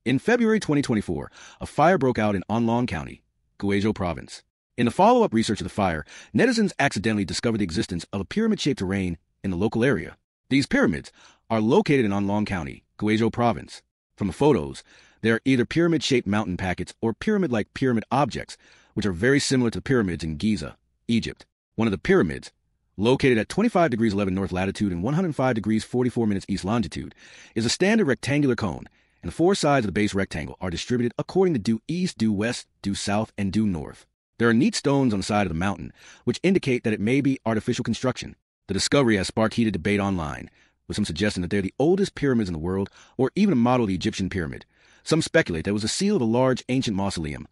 In February 2024, a fire broke out in Anlong County, Guizhou Province. In the follow-up research of the fire, netizens accidentally discovered the existence of a pyramid-shaped terrain in the local area. These pyramids are located in Anlong County, Guizhou Province. From the photos, they are either pyramid-shaped mountain packets or pyramid-like pyramid objects, which are very similar to the pyramids in Giza, Egypt. One of the pyramids, located at 25 degrees 11 north latitude and 105 degrees 44 minutes east longitude, is a standard rectangular cone, and the four sides of the base rectangle are distributed according to due east, due west, due south, and due north. There are neat stones on the side of the mountain, which indicate that it may be artificial construction. The discovery has sparked heated debate online, with some suggesting that they're the oldest pyramids in the world, or even a model of the Egyptian pyramid. Some speculate that it was a seal of a large ancient mausoleum.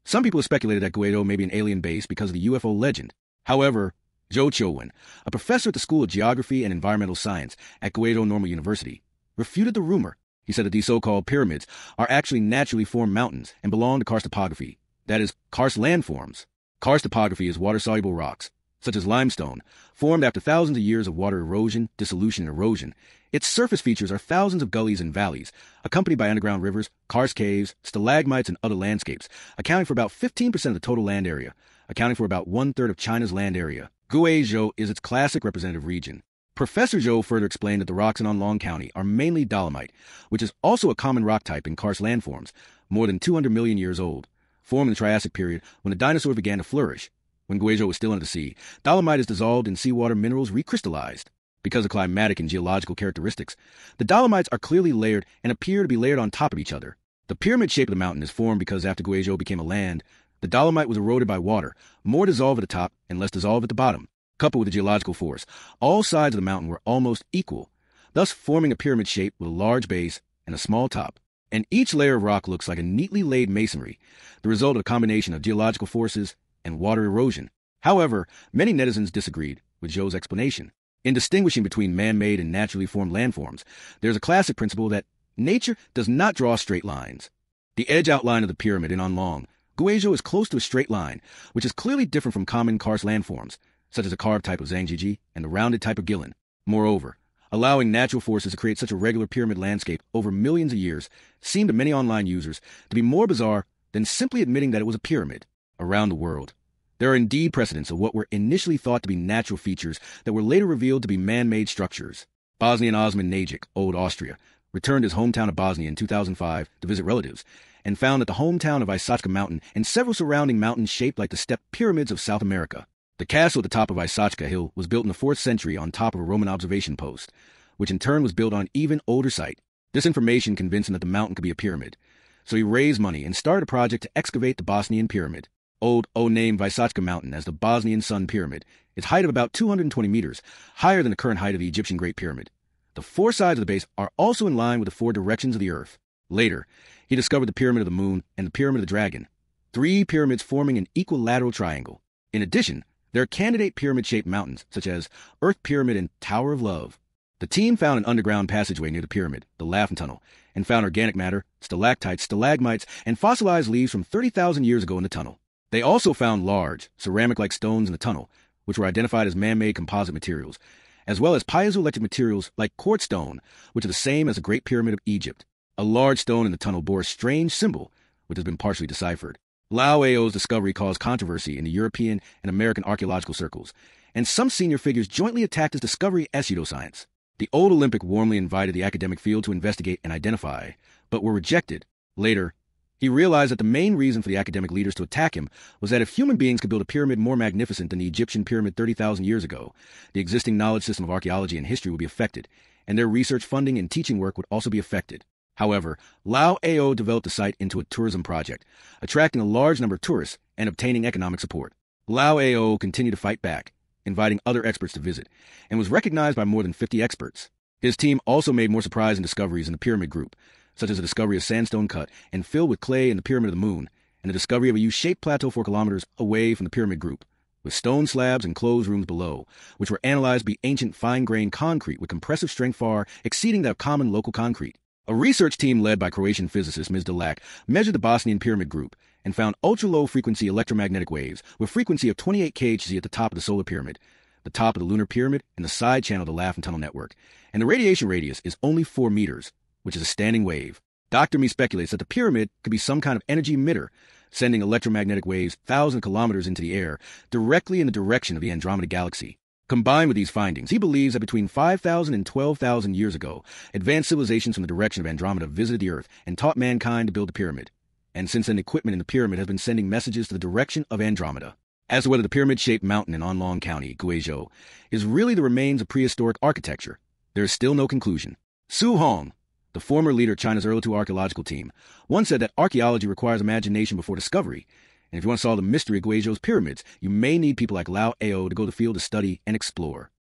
Some people have speculated that Guizhou may be an alien base because of the UFO legend. However, Zhou Qiuwen, a professor at the School of Geography and Environmental Science at Guizhou Normal University, refuted the rumor. He said that these so-called pyramids are actually naturally formed mountains and belong to karst topography, that is, karst landforms. Karst topography is water-soluble rocks, such as limestone, formed after thousands of years of water erosion, dissolution, and erosion. Its surface features are thousands of gullies and valleys, accompanied by underground rivers, karst caves, stalagmites, and other landscapes, accounting for about 15% of the total land area, accounting for about one-third of China's land area. Guizhou is its classic representative region. Professor Zhou further explained that the rocks in Anlong County are mainly dolomite, which is also a common rock type in karst landforms, more than 200 million years old, formed in the Triassic period when the dinosaurs began to flourish. When Guizhou was still under the sea, dolomite is dissolved in seawater minerals recrystallized. Because of climatic and geological characteristics, the dolomites are clearly layered and appear to be layered on top of each other. The pyramid shape of the mountain is formed because after Guizhou became a land, the dolomite was eroded by water, more dissolved at the top and less dissolved at the bottom. Coupled with the geological force, all sides of the mountain were almost equal, thus forming a pyramid shape with a large base and a small top. And each layer of rock looks like a neatly laid masonry, the result of a combination of geological forces and water erosion. However, many netizens disagreed with Zhou's explanation. In distinguishing between man-made and naturally formed landforms, there's a classic principle that nature does not draw straight lines. The edge outline of the pyramid in Anlong, Guizhou is close to a straight line, which is clearly different from common karst landforms, such as the carved type of Zhangjiajie and the rounded type of Gilin. Moreover, allowing natural forces to create such a regular pyramid landscape over millions of years seemed to many online users to be more bizarre than simply admitting that it was a pyramid. Around the world, there are indeed precedents of what were initially thought to be natural features that were later revealed to be man-made structures. Bosnian Osman Najic, Old Austria, returned his hometown of Bosnia in 2005 to visit relatives and found that the hometown of Isachka Mountain and several surrounding mountains shaped like the stepped pyramids of South America. The castle at the top of Isachka Hill was built in the 4th century on top of a Roman observation post, which in turn was built on an even older site. This information convinced him that the mountain could be a pyramid, so he raised money and started a project to excavate the Bosnian pyramid. Old O named Visachka Mountain as the Bosnian Sun Pyramid. Its height of about 220 meters, higher than the current height of the Egyptian Great Pyramid. The 4 sides of the base are also in line with the 4 directions of the earth. Later, he discovered the Pyramid of the Moon and the Pyramid of the Dragon, 3 pyramids forming an equilateral triangle. In addition, there are candidate pyramid-shaped mountains, such as Earth Pyramid and Tower of Love. The team found an underground passageway near the pyramid, the Laughing Tunnel, and found organic matter, stalactites, stalagmites, and fossilized leaves from 30,000 years ago in the tunnel. They also found large, ceramic-like stones in the tunnel, which were identified as man-made composite materials, as well as piezoelectric materials like quartz stone, which are the same as the Great Pyramid of Egypt. A large stone in the tunnel bore a strange symbol, which has been partially deciphered. Lao Ao's discovery caused controversy in the European and American archaeological circles, and some senior figures jointly attacked his discovery as pseudoscience. The old Olympic warmly invited the academic field to investigate and identify, but were rejected. Later, he realized that the main reason for the academic leaders to attack him was that if human beings could build a pyramid more magnificent than the Egyptian pyramid 30,000 years ago, the existing knowledge system of archaeology and history would be affected, and their research funding and teaching work would also be affected. However, Lao Ao developed the site into a tourism project, attracting a large number of tourists and obtaining economic support. Lao Ao continued to fight back, inviting other experts to visit, and was recognized by more than 50 experts. His team also made more surprising discoveries in the pyramid group, such as the discovery of sandstone cut and filled with clay in the Pyramid of the Moon, and the discovery of a U-shaped plateau 4 kilometers away from the pyramid group, with stone slabs and closed rooms below, which were analyzed to be ancient fine-grained concrete with compressive strength far exceeding that of common local concrete. A research team led by Croatian physicist Ms. Delac measured the Bosnian pyramid group and found ultra-low-frequency electromagnetic waves with frequency of 28 kHz at the top of the solar pyramid, the top of the lunar pyramid, and the side channel of the Laughing Tunnel network, and the radiation radius is only 4 meters, which is a standing wave. Dr. Me speculates that the pyramid could be some kind of energy emitter, sending electromagnetic waves thousands of kilometers into the air, directly in the direction of the Andromeda Galaxy. Combined with these findings, he believes that between 5,000 and 12,000 years ago, advanced civilizations from the direction of Andromeda visited the Earth and taught mankind to build the pyramid. And since then, equipment in the pyramid has been sending messages to the direction of Andromeda. As to whether the pyramid-shaped mountain in Anlong County, Guizhou, is really the remains of prehistoric architecture, there is still no conclusion. Su Hong, the former leader of China's early two archaeological team, once said that archaeology requires imagination before discovery, and if you want to solve the mystery of Guizhou's pyramids, you may need people like Lao Ao to go to the field to study and explore.